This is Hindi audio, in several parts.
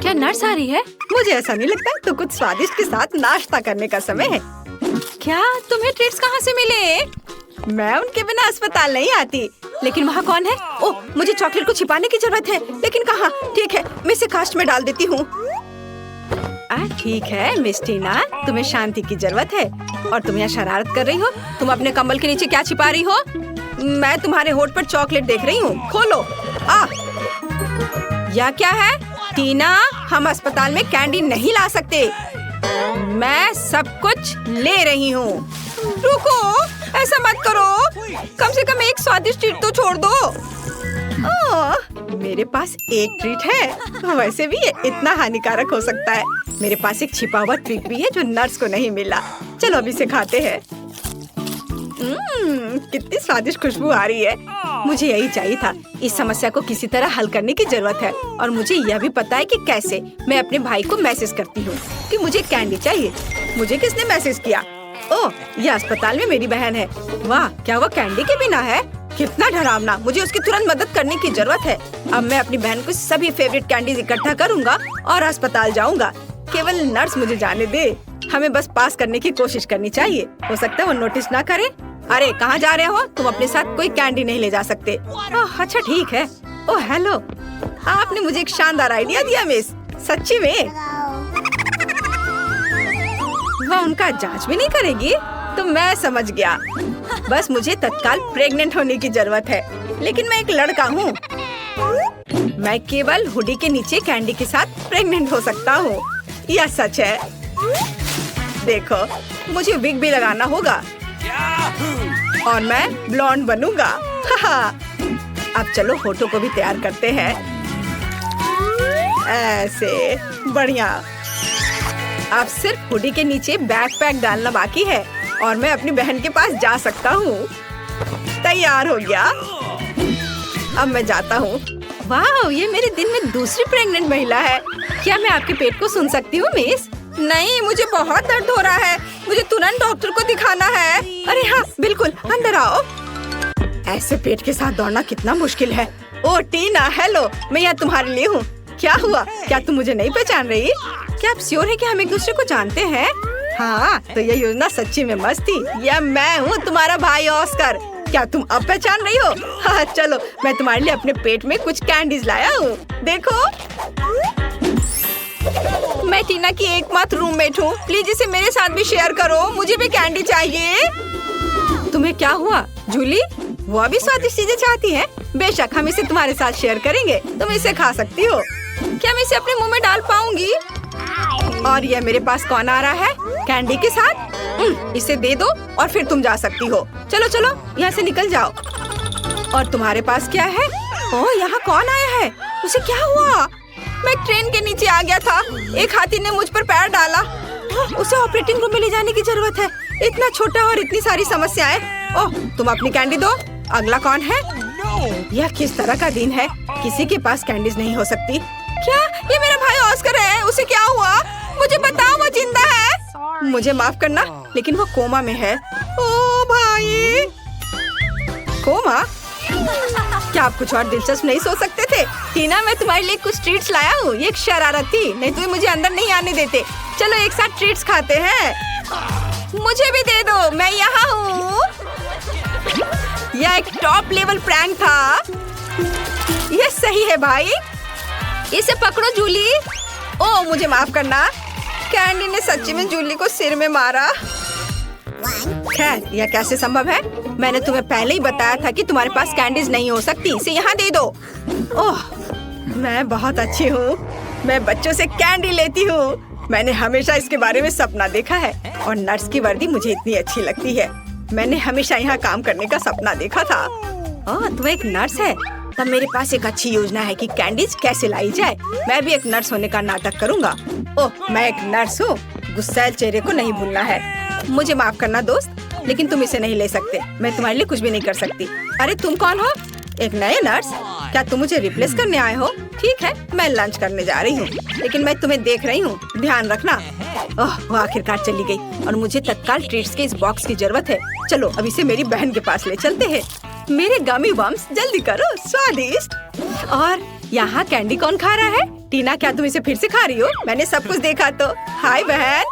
क्या नर्स आ रही है? मुझे ऐसा नहीं लगता, तो कुछ स्वादिष्ट के साथ नाश्ता करने का समय है। क्या तुम्हें ट्रीट्स कहाँ से मिले? मैं उनके बिना अस्पताल नहीं आती। लेकिन वहाँ कौन है? ओह, मुझे चॉकलेट को छिपाने की जरूरत है, लेकिन कहाँ? ठीक है, मैं इसे कास्ट में डाल देती हूँ। ठीक है मिस टीना, तुम्हें शांति की जरूरत है और तुम यहाँ शरारत कर रही हो। तुम अपने कंबल के नीचे क्या छिपा रही हो? मैं तुम्हारे होठ पर चॉकलेट देख रही हूँ, खोलो। यह क्या है? टीना, हम अस्पताल में कैंडी नहीं ला सकते। मैं सब कुछ ले रही हूँ। रुको, ऐसा मत करो, कम से कम एक स्वादिष्ट ट्रीट तो छोड़ दो। मेरे पास एक ट्रीट है, वैसे भी ये इतना हानिकारक हो सकता है। मेरे पास एक छिपा हुआ ट्रीट भी है जो नर्स को नहीं मिला। चलो अभी इसे खाते हैं। कितनी स्वादिष्ट खुशबू आ रही है। मुझे यही चाहिए था। इस समस्या को किसी तरह हल करने की जरूरत है और मुझे यह भी पता है कि कैसे। मैं अपने भाई को मैसेज करती हूँ कि मुझे कैंडी चाहिए। मुझे किसने मैसेज किया? ओह, यह अस्पताल में मेरी बहन है। वाह, क्या वो कैंडी के बिना है? कितना डरावना। मुझे उसकी तुरंत मदद करने की जरूरत है। अब मैं अपनी बहन को सभी फेवरेट कैंडीज इकट्ठा करूँगा और अस्पताल जाऊँगा। केवल नर्स मुझे जाने दे। हमें बस पास करने की कोशिश करनी चाहिए। हो सकता है वो नोटिस ना करे। अरे कहाँ जा रहे हो? तुम अपने साथ कोई कैंडी नहीं ले जा सकते। ओह अच्छा ठीक है। ओह हेलो, आपने मुझे एक शानदार आइडिया दिया मिस। सच्ची में? वह उनका जांच भी नहीं करेगी? तो मैं समझ गया। बस मुझे तत्काल प्रेग्नेंट होने की जरूरत है। लेकिन मैं एक लड़का हूँ। मैं केवल हुडी के नीचे कैंडी के साथ प्रेग्नेंट हो सकता हूँ। यह सच है। देखो, मुझे विग भी लगाना होगा और मैं ब्लॉन्ड बनूंगा। अब चलो होठों को भी तैयार करते हैं। ऐसे बढ़िया। अब सिर्फ हुडी के नीचे बैकपैक डालना बाकी है और मैं अपनी बहन के पास जा सकता हूँ। तैयार हो गया। अब मैं जाता हूँ। वाह, ये मेरे दिन में दूसरी प्रेग्नेंट महिला है। क्या मैं आपके पेट को सुन सकती हूँ मिस? नहीं, मुझे बहुत दर्द हो रहा है। मुझे तुरंत डॉक्टर को दिखाना है। अरे हाँ बिल्कुल, अंदर आओ। ऐसे पेट के साथ दौड़ना कितना मुश्किल है। ओह टीना, हेलो, मैं यहाँ तुम्हारे लिए हूँ। क्या हुआ? क्या तुम मुझे नहीं पहचान रही? क्या आप श्योर है कि हम एक दूसरे को जानते हैं? हाँ, तो ये योजना सच्ची में मस्त थी। यह मैं हूँ, तुम्हारा भाई ऑस्कर। क्या तुम अब पहचान रही हो? हाँ चलो, मैं तुम्हारे लिए अपने पेट में कुछ कैंडीज लाया हूँ। देखो, मैं टीना की एकमात्र रूममेट हूँ। प्लीज इसे मेरे साथ भी शेयर करो। मुझे भी कैंडी चाहिए। तुम्हें क्या हुआ जूली? वो भी स्वादिष्ट चीजें चाहती है। बेशक, हम इसे तुम्हारे साथ शेयर करेंगे। तुम इसे खा सकती हो। क्या मैं इसे अपने मुंह में डाल पाऊंगी? और यह मेरे पास कौन आ रहा है कैंडी के साथ? इसे दे दो और फिर तुम जा सकती हो। चलो चलो, यहाँ से निकल जाओ। और तुम्हारे पास क्या है? ओह, यहाँ कौन आया है? उसे क्या हुआ? मैं ट्रेन के नीचे आ गया था। एक हाथी ने मुझ पर पैर डाला। उसे ऑपरेटिंग रूम में ले जाने की जरूरत है। इतना छोटा और इतनी सारी समस्याएं। ओह, तुम अपनी कैंडी दो। अगला कौन है? यह किस तरह का दिन है? किसी के पास कैंडीज नहीं हो सकती। क्या ये मेरा भाई ऑस्कर है? उसे क्या हुआ? मुझे बताओ, वो जिंदा है? मुझे माफ करना, लेकिन वो कोमा में है। ओ भाई, कोमा? क्या आप कुछ और दिलचस्प नहीं सोच सकते थे? टीना, मैं तुम्हारे लिए कुछ ट्रीट्स लाया हूँ। ये एक शरारत थी, नहीं तो मुझे अंदर नहीं आने देते। चलो एक साथ ट्रीट्स खाते हैं। मुझे भी दे दो, मैं यहाँ हूँ। यह एक टॉप लेवल प्रैंक था। यह सही है भाई। इसे पकड़ो जूली। ओह, मुझे माफ करना। कैंडी ने सच्ची में जूली को सिर में मारा। खैर, यह कैसे संभव है? मैंने तुम्हें पहले ही बताया था कि तुम्हारे पास कैंडीज नहीं हो सकती। इसे यहाँ दे दो। ओह, मैं बहुत अच्छी हूँ। मैं बच्चों से कैंडी लेती हूँ। मैंने हमेशा इसके बारे में सपना देखा है और नर्स की वर्दी मुझे इतनी अच्छी लगती है। मैंने हमेशा यहाँ काम करने का सपना देखा था। ओह, तू एक नर्स है? तब मेरे पास एक अच्छी योजना है कि कैंडीज कैसे लाई जाए। मैं भी एक नर्स होने का नाटक करूँगा। ओह, मैं एक नर्स हूँ। गुस्सैल चेहरे को नहीं भूलना है। मुझे माफ करना दोस्त, लेकिन तुम इसे नहीं ले सकते। मैं तुम्हारे लिए कुछ भी नहीं कर सकती। अरे तुम कौन हो? एक नए नर्स? क्या तुम मुझे रिप्लेस करने आए हो? ठीक है, मैं लंच करने जा रही हूँ, लेकिन मैं तुम्हें देख रही हूँ, ध्यान रखना। ओह, वो आखिरकार चली गई और मुझे तत्काल ट्रीट्स के इस बॉक्स की जरूरत है। चलो अब इसे मेरी बहन के पास ले चलते हैं। मेरे गमी बम्स, जल्दी करो, स्वादिष्ट। और यहाँ कैंडी कौन खा रहा है? टीना, क्या तुम इसे फिर से खा रही हो? मैंने सब कुछ देखा तो। हाय बहन।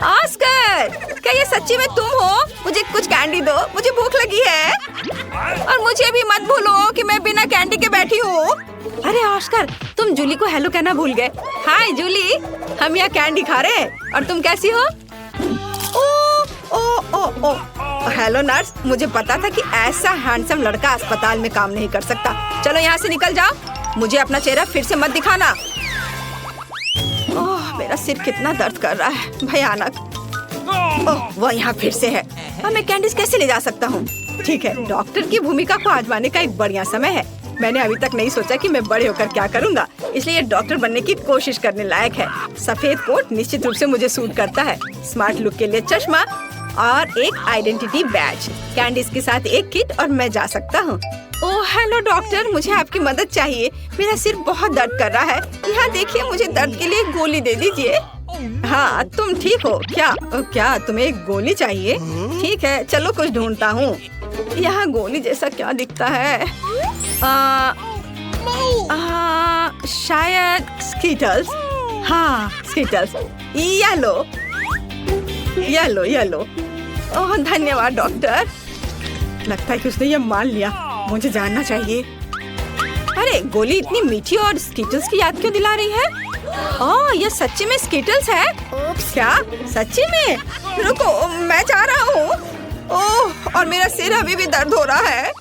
ऑस्कर, क्या ये सच्ची में तुम हो? मुझे कुछ कैंडी दो, मुझे भूख लगी है। और मुझे भी मत भूलो कि मैं बिना कैंडी के बैठी हूँ। अरे ऑस्कर, तुम जूली को हेलो कहना भूल गए। हाय जूली, हम यहाँ कैंडी खा रहे हैं। और तुम कैसी हो? ओ ओ ओ ओ हेलो नर्स, मुझे पता था कि ऐसा हैंडसम लड़का अस्पताल में काम नहीं कर सकता। चलो यहाँ से निकल जाओ, मुझे अपना चेहरा फिर से मत दिखाना। ओह, मेरा सिर कितना दर्द कर रहा है, भयानक। ओह, वो यहाँ फिर से है। अब मैं कैंडीज कैसे ले जा सकता हूँ? ठीक है, डॉक्टर की भूमिका को आजमाने का एक बढ़िया समय है। मैंने अभी तक नहीं सोचा कि मैं बड़े होकर क्या करूँगा, इसलिए डॉक्टर बनने की कोशिश करने लायक है। सफेद कोट निश्चित रूप से मुझे सूट करता है। स्मार्ट लुक के लिए चश्मा और एक आइडेंटिटी बैज, कैंडीज के साथ एक किट और मैं जा सकता हूँ। ओह हेलो डॉक्टर, मुझे आपकी मदद चाहिए। मेरा सिर बहुत दर्द कर रहा है। यहाँ देखिए, मुझे दर्द के लिए एक गोली दे दीजिए। हाँ, तुम ठीक हो क्या? क्या तुम्हें एक गोली चाहिए? ठीक है, चलो कुछ ढूंढता हूँ। यहाँ गोली जैसा क्या दिखता है? शायद स्कीटल्स। हाँ skittles. Yellow yellow yellow. Oh धन्यवाद डॉक्टर। लगता है कि उसने ये मान लिया। मुझे जानना चाहिए। अरे गोली इतनी मीठी और स्कीटल्स की याद क्यों दिला रही है? ओह ये सच्ची में स्कीटल्स है? क्या सच्ची में? रुको, मैं जा रहा हूँ। ओह और मेरा सिर अभी भी दर्द हो रहा है।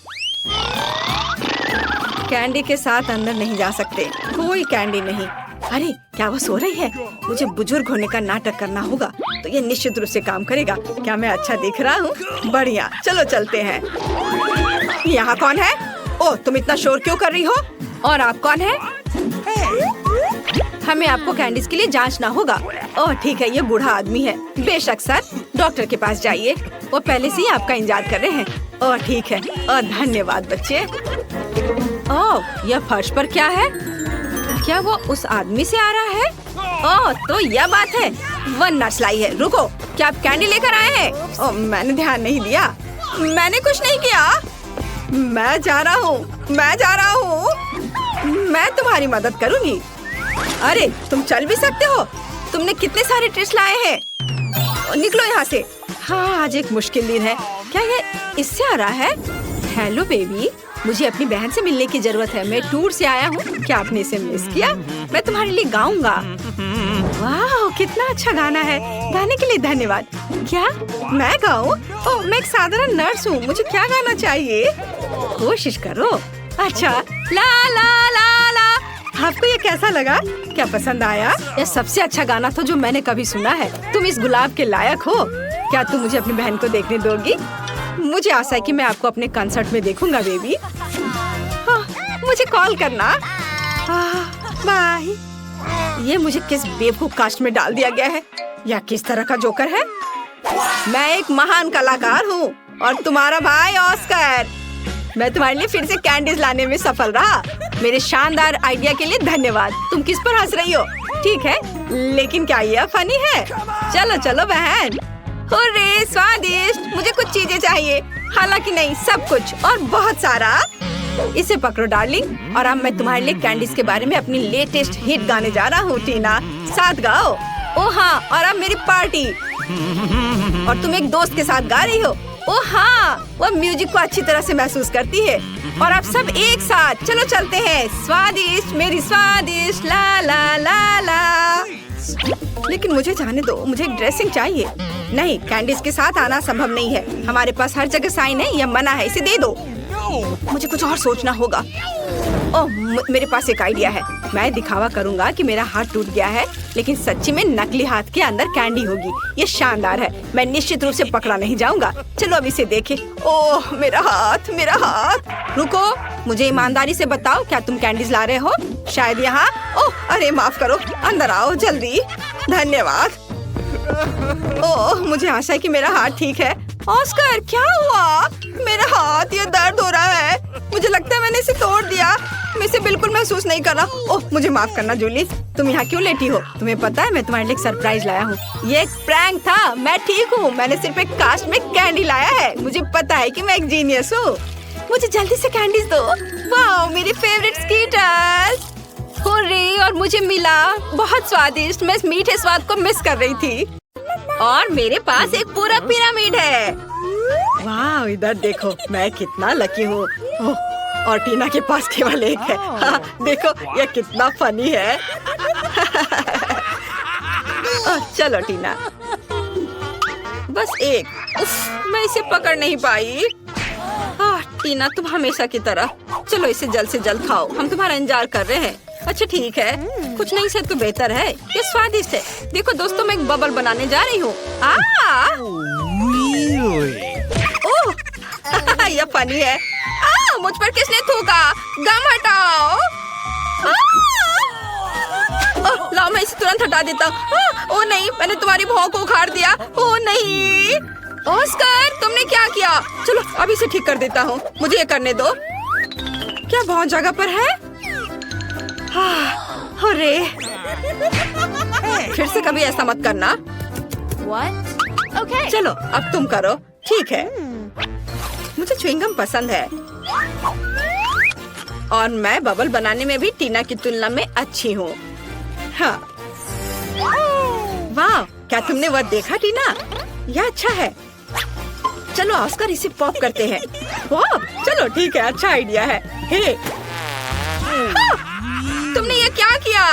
कैंडी के साथ अंदर नहीं जा सकते, कोई कैंडी नहीं। अरे क्या वो सो रही है? मुझे बुजुर्ग होने का नाटक करना होगा, तो ये निश्चित रूप से काम करेगा। क्या मैं अच्छा दिख रहा हूँ? बढ़िया, चलो चलते हैं। यहाँ कौन है? ओह तुम इतना शोर क्यों कर रही हो? और आप कौन है? हमें आपको कैंडीज के लिए जांचना होगा। ओह ठीक है, ये बूढ़ा आदमी है। बेशक सर, डॉक्टर के पास जाइए, वो पहले से ही आपका इंतजार कर रहे हैं। ओह ठीक है, और धन्यवाद बच्चे। ओह यह फर्श पर क्या है? क्या वो उस आदमी से आ रहा है? ओह तो यह बात है, वह नर्स लाई है। रुको, क्या आप कैंडी लेकर आए हैं? ओह मैंने ध्यान नहीं दिया, मैंने कुछ नहीं किया। मैं जा रहा हूँ, मैं जा रहा हूँ। मैं तुम्हारी मदद करूँगी। अरे तुम चल भी सकते हो? तुमने कितने सारे ट्रिक्स लाए हैं? निकलो यहाँ से। हाँ आज एक मुश्किल दिन है। क्या ये इससे आ रहा है? हेलो बेबी, मुझे अपनी बहन से मिलने की जरूरत है। मैं टूर से आया हूँ। क्या आपने इसे मिस किया? मैं तुम्हारे लिए गाऊंगा। वाह कितना अच्छा गाना है, गाने के लिए धन्यवाद। क्या मैं गाऊं? ओह मैं एक साधारण नर्स हूँ, मुझे क्या गाना चाहिए? कोशिश करो। अच्छा ला ला ला ला। आपको ये कैसा लगा? क्या पसंद आया? यह सबसे अच्छा गाना था जो मैंने कभी सुना है। तुम इस गुलाब के लायक हो। क्या तुम मुझे अपनी बहन को देखने दोगी? मुझे आशा है कि मैं आपको अपने कंसर्ट में देखूंगा बेबी। मुझे कॉल करना। बाय। ये मुझे किस बेवकूफ कास्ट में डाल दिया गया है? या किस तरह का जोकर है? मैं एक महान कलाकार हूँ और तुम्हारा भाई ऑस्कर। मैं तुम्हारे लिए फिर से कैंडीज लाने में सफल रहा। मेरे शानदार आइडिया के लिए धन्यवाद। तुम किस पर हंस रही हो? ठीक है, लेकिन क्या ये फनी है? चलो चलो बहन। हुर्रे, स्वादिष्ट। मुझे कुछ चीजें चाहिए, हालांकि नहीं, सब कुछ और बहुत सारा। इसे पकड़ो डार्लिंग, और अब मैं तुम्हारे लिए कैंडीज के बारे में अपनी लेटेस्ट हिट गाने जा रहा हूँ। टीना साथ गाओ। ओ हाँ, और अब मेरी पार्टी। और तुम एक दोस्त के साथ गा रही हो। ओ हाँ, वो म्यूजिक को अच्छी तरह से महसूस करती है। और अब सब एक साथ चलो चलते हैं। स्वादिष्ट मेरी स्वादिष्ट, ला ला ला ला। लेकिन मुझे जाने दो, मुझे एक ड्रेसिंग चाहिए। नहीं, कैंडीज के साथ आना संभव नहीं है। हमारे पास हर जगह साइन है, यह मना है, इसे दे दो। मुझे कुछ और सोचना होगा। ओह मेरे पास एक आइडिया है। मैं दिखावा करूंगा कि मेरा हाथ टूट गया है, लेकिन सच्ची में नकली हाथ के अंदर कैंडी होगी। ये शानदार है, मैं निश्चित रूप से पकड़ा नहीं जाऊंगा। चलो अब इसे देखें। ओह मेरा हाथ, मेरा हाथ। रुको, मुझे ईमानदारी से बताओ, क्या तुम कैंडीज ला रहे हो? शायद यहाँ। ओह अरे माफ करो, अंदर आओ जल्दी। धन्यवाद। ओह मुझे आशा है कि मेरा हाथ ठीक है। ऑस्कर क्या हुआ? मेरा हाथ, ये दर्द हो रहा है। मुझे लगता है मैंने इसे तोड़ दिया। मैं इसे बिल्कुल महसूस नहीं कर रहा। ओह मुझे माफ करना जूली, तुम यहाँ क्यों लेटी हो? तुम्हें पता है मैं तुम्हारे लिए एक सरप्राइज लाया हूँ। ये एक प्रैंक था, मैं ठीक हूँ। मैंने सिर्फ एक कास्ट में कैंडी लाया है। मुझे पता है कि मैं एक जीनियस हूँ। मुझे जल्दी से कैंडीज दो। वाह मेरी फेवरेट स्कीटर्स। हुर्रे, और मुझे मिला। बहुत स्वादिष्ट। मैं इस मीठे स्वाद को मिस कर रही थी। और मेरे पास एक पूरा पिरामिड है। वाह, इधर देखो, मैं कितना लकी हूँ। और टीना के पास केवल एक है। हाँ, देखो ये कितना फनी है। चलो टीना, बस एक। उफ, मैं इसे पकड़ नहीं पाई। टीना, तुम हमेशा की तरह। चलो इसे जल्द से जल्द खाओ, हम तुम्हारा इंतजार कर रहे हैं। अच्छा ठीक है, कुछ नहीं से तो बेहतर है। ये स्वादिष्ट है। देखो दोस्तों, मैं एक बबल बनाने जा रही हूँ। ओह, ये फनी है। मुझ पर किसने थूका? गम हटाओ। लाओ, मैं इसे तुरंत हटा देता हूँ। ओ नहीं, मैंने तुम्हारी भौं को उखाड़ दिया। ओ नहीं, ऑस्कर, तुमने क्या किया? चलो अभी इसे ठीक कर देता हूँ, मुझे ये करने दो। क्या बहुत जगह पर है? अरे, फिर से कभी ऐसा मत करना। Okay. चलो अब तुम करो। ठीक है, मुझे च्युइंगम पसंद है और मैं बबल बनाने में भी टीना की तुलना में अच्छी हूँ। हाँ। वाह, क्या तुमने वह देखा टीना? यह अच्छा है। चलो ऑस्कर, इसे पॉप करते हैं। पॉप? चलो ठीक है, अच्छा आइडिया है। हे, तुमने ये क्या किया?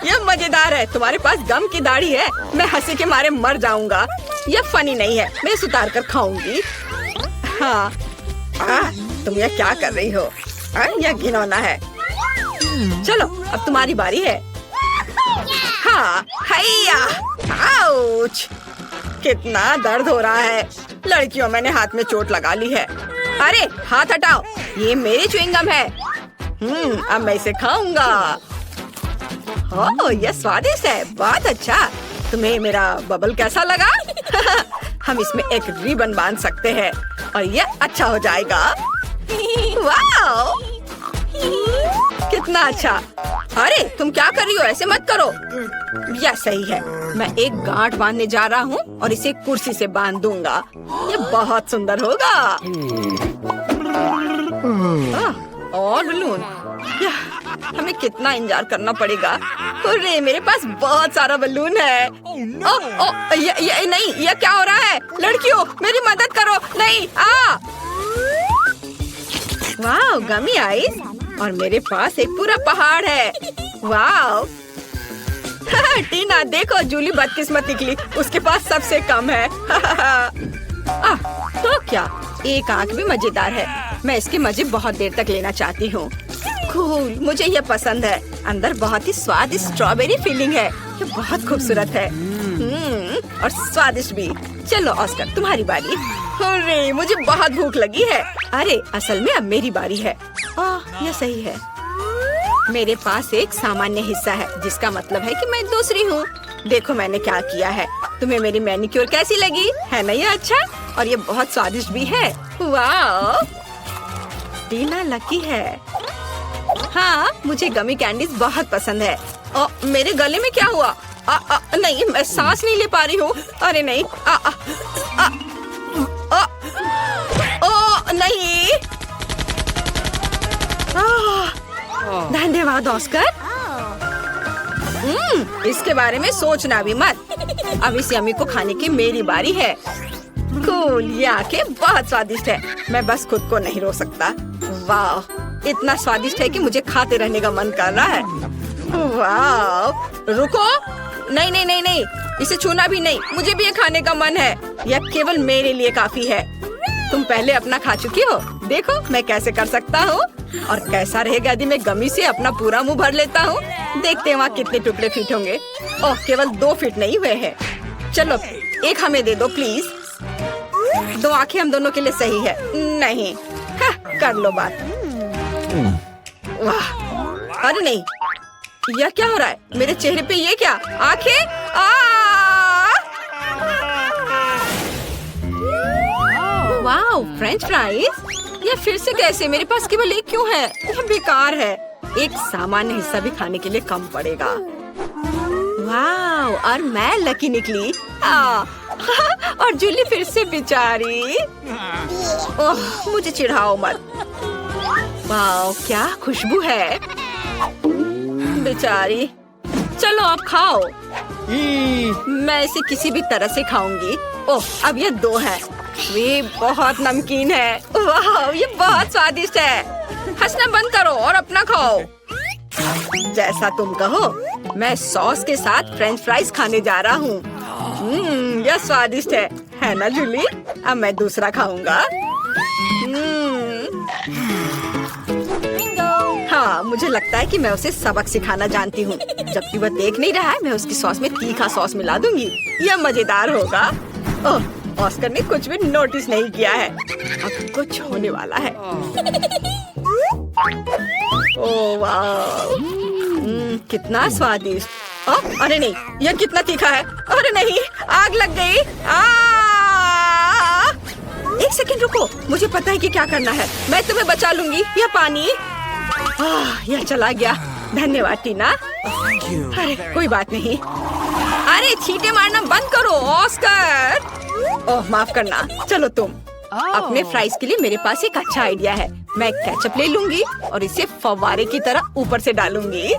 यह मजेदार है। तुम्हारे पास गम की दाढ़ी है। मैं हंसी के मारे मर जाऊंगा। यह फनी नहीं है, मैं इसे उतार कर खाऊंगी। हाँ, तुम यह क्या कर रही हो? यह घिनौना है। चलो अब तुम्हारी बारी है। हाँ, हैया, आउच, कितना दर्द हो रहा है। लड़कियों, मैंने हाथ में चोट लगा ली है। अरे हाथ हटाओ, ये मेरी च्युइंगम है। अब मैं इसे खाऊंगा। ओह, यह स्वादिष्ट है। बहुत अच्छा। तुम्हें मेरा बबल कैसा लगा? हम इसमें एक रिबन बांध सकते हैं और यह अच्छा हो जाएगा। वाह, कितना अच्छा। अरे तुम क्या कर रही हो? ऐसे मत करो। यह सही है। मैं एक गांठ बांधने जा रहा हूँ और इसे कुर्सी से बांध दूंगा। ये बहुत सुंदर होगा। और बलून, हमें कितना इंतजार करना पड़ेगा। अरे मेरे पास बहुत सारा बलून है। ये नहीं, ये क्या हो रहा है? लड़कियों, मेरी मदद करो। नहीं, वाह, गमी आइस। और मेरे पास एक पूरा पहाड़ है। वाह। टीना देखो, जूली बदकिस्मत निकली। उसके पास सबसे कम है। तो क्या, एक आंख भी मजेदार है। मैं इसके मजे बहुत देर तक लेना चाहती हूँ। कूल, मुझे ये पसंद है। अंदर बहुत ही स्वादिष्ट स्ट्रॉबेरी फीलिंग है। ये बहुत खूबसूरत है और स्वादिष्ट भी। चलो ऑस्कर, तुम्हारी बारी। अरे मुझे बहुत भूख लगी है। अरे असल में अब मेरी बारी है। यह सही है। मेरे पास एक सामान्य हिस्सा है, जिसका मतलब है कि मैं दूसरी हूँ। देखो मैंने क्या किया है। तुम्हें मेरी मैनिक्योर कैसी लगी? है ना ये अच्छा? और ये बहुत स्वादिष्ट भी है। वाह, टीना लकी है। हाँ, मुझे गमी कैंडीज बहुत पसंद है। मेरे गले में क्या हुआ? नहीं, मैं सांस नहीं ले पा रही हूँ। अरे नहीं, नहीं। धन्यवाद ऑस्कर। इसके बारे में सोचना भी मत। अब इस यम्मी को खाने की मेरी बारी है। कूल, ये आंखें बहुत स्वादिष्ट है। मैं बस खुद को नहीं रोक सकता। वाह, इतना स्वादिष्ट है कि मुझे खाते रहने का मन कर रहा है। वाह, रुको। नहीं नहीं नहीं नहीं, इसे छूना भी नहीं। मुझे भी ये खाने का मन है। यह केवल मेरे लिए काफी है। तुम पहले अपना खा चुकी हो। देखो मैं कैसे कर सकता हूँ। और कैसा रहेगा यदि मैं गमी से अपना पूरा मुंह भर लेता हूँ। देखते हैं वहाँ कितने टुकड़े फिट होंगे। ओह, केवल 2 फिट नहीं हुए हैं। चलो एक हमें दे दो प्लीज। 2 आंखें हम दोनों के लिए सही है। नहीं, कर लो बात। वाह, अरे नहीं, यह क्या हो रहा है? मेरे चेहरे पे ये क्या? आंखें? वाह, फ्रेंच फ्राइज। यह फिर से कैसे? मेरे पास केवल एक क्यों है? यह बेकार है। एक सामान्य हिस्सा भी खाने के लिए कम पड़ेगा। वाह, और मैं लकी निकली। और जूली फिर से बेचारी। ओह, मुझे चिढ़ाओ मत। वाह, क्या खुशबू है। बेचारी। चलो अब खाओ। मैं इसे किसी भी तरह से खाऊंगी। ओह, अब ये 2 है। वे बहुत नमकीन है। वाह, ये बहुत स्वादिष्ट है। हंसना बंद करो और अपना खाओ। जैसा तुम कहो। मैं सॉस के साथ फ्रेंच फ्राइज खाने जा रहा हूँ। यह स्वादिष्ट है ना जूली? अब मैं दूसरा खाऊंगा। हाँ, मुझे लगता है कि मैं उसे सबक सिखाना जानती हूँ। जबकि वह देख नहीं रहा है, मैं उसकी सॉस में तीखा सॉस मिला दूंगी। यह मजेदार होगा। ओह, ऑस्कर ने कुछ भी नोटिस नहीं किया है। अब कुछ होने वाला है। ओह वाह, कितना स्वादिष्ट। अरे नहीं, यह कितना तीखा है। अरे नहीं, आग लग गई। एक सेकंड रुको, मुझे पता है कि क्या करना है। मैं तुम्हें बचा लूंगी। यह पानी। यह चला गया। धन्यवाद टीना। अरे कोई बात नहीं। अरे छींटे मारना बंद करो ऑस्कर। ओह माफ करना। चलो तुम। अपने फ्राइज के लिए मेरे पास एक अच्छा आइडिया है। मैं केचप ले लूंगी और इसे फव्वारे की तरह ऊपर से डालूंगी।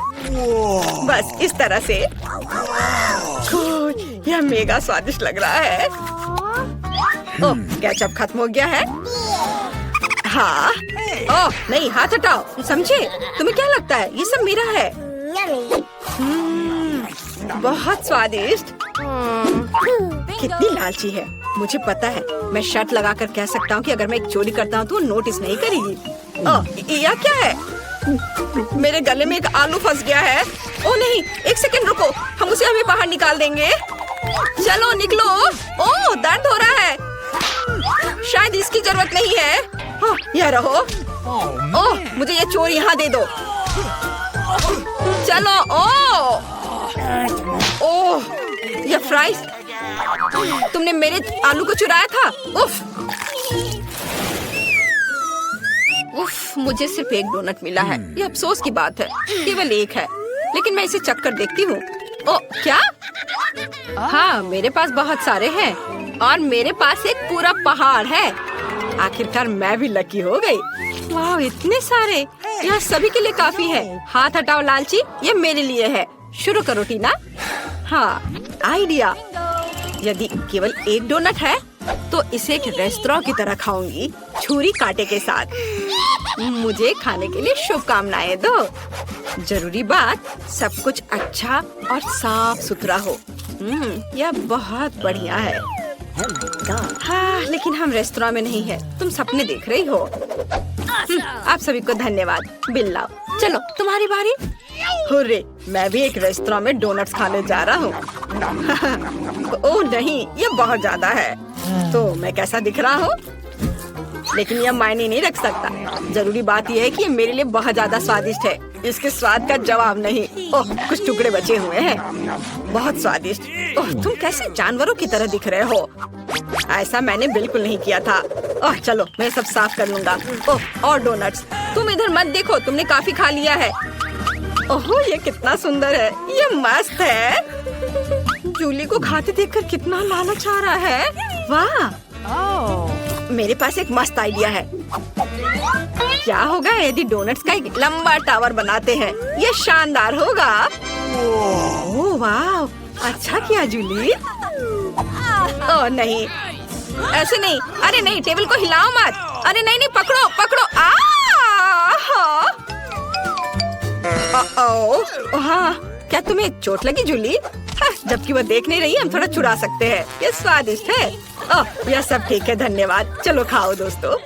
बस इस तरह से। यह मेगा स्वादिष्ट लग रहा है। ओह, केचप खत्म हो गया है। हाँ। ओह नहीं, हाथ हटाओ। समझे? तुम्हें क्या लगता है ये सब मेरा है? बहुत स्वादिष्ट। कितनी लालची है। मुझे पता है, मैं शर्त लगाकर कह सकता हूँ कि अगर मैं एक चोरी करता हूँ तो वो नोटिस नहीं करेगी। ओह, यह क्या है? मेरे गले में एक आलू फंस गया है। ओह नहीं, एक सेकंड रुको, हम उसे अभी बाहर निकाल देंगे। चलो निकलो। ओह, दर्द हो रहा है। शायद इसकी जरूरत नहीं है। यह रहो। ओह, मुझे ये चोर यहाँ दे दो। चलो। ओह, यह फ्राइज। तुमने मेरे आलू को चुराया था। उफ, मुझे सिर्फ एक डोनट मिला है। ये अफसोस की बात है। केवल एक है, लेकिन मैं इसे चख कर देखती हूँ। ओह, क्या? हाँ, मेरे पास बहुत सारे हैं और मेरे पास एक पूरा पहाड़ है। आखिरकार मैं भी लकी हो गई। वाह, इतने सारे। यह सभी के लिए काफी है। हाथ हटाओ लालची, ये मेरे लिए है। शुरू करो टीना। हाँ, आइडिया। यदि केवल एक डोनट है तो इसे एक रेस्तरां की तरह खाऊंगी, छुरी कांटे के साथ। मुझे खाने के लिए शुभकामनाएं दो। जरूरी बात, सब कुछ अच्छा और साफ सुथरा हो। यह बहुत बढ़िया है। हाँ, लेकिन हम रेस्तरां में नहीं है। तुम सपने देख रही हो। आप सभी को धन्यवाद। बिल लाओ। चलो तुम्हारी बारी। हुर्रे, मैं भी एक रेस्तरां में डोनट्स खाने जा रहा हूँ। ओह नहीं, ये बहुत ज्यादा है। तो मैं कैसा दिख रहा हूँ? लेकिन यह मायने नहीं रख सकता। जरूरी बात यह है कि ये मेरे लिए बहुत ज्यादा स्वादिष्ट है। इसके स्वाद का जवाब नहीं। ओह, कुछ टुकड़े बचे हुए हैं। बहुत स्वादिष्ट। ओह, तुम कैसे जानवरों की तरह दिख रहे हो? ऐसा मैंने बिल्कुल नहीं किया था। ओह, चलो मैं सब साफ कर लूंगा। ओह, और डोनट्स। तुम इधर मत देखो, तुमने काफी खा लिया है। ओह, ये कितना सुंदर है। ये मस्त है। जूली को खाते देखकर कितना लालच आ रहा है। वाह, मेरे पास एक मस्त आइडिया है। क्या होगा यदि डोनट्स का एक लंबा टावर बनाते हैं? ये शानदार होगा। ओह वाह, अच्छा किया जूली। ओह नहीं, ऐसे नहीं। अरे नहीं, टेबल को हिलाओ मत। अरे नहीं नहीं, पकड़ो पकड़ो। हाँ, क्या तुम्हें चोट लगी जूली? जबकि वो देख नहीं रही, हम थोड़ा चुरा सकते हैं। ये स्वादिष्ट है। ओह, यह सब ठीक है, धन्यवाद। चलो खाओ दोस्तों।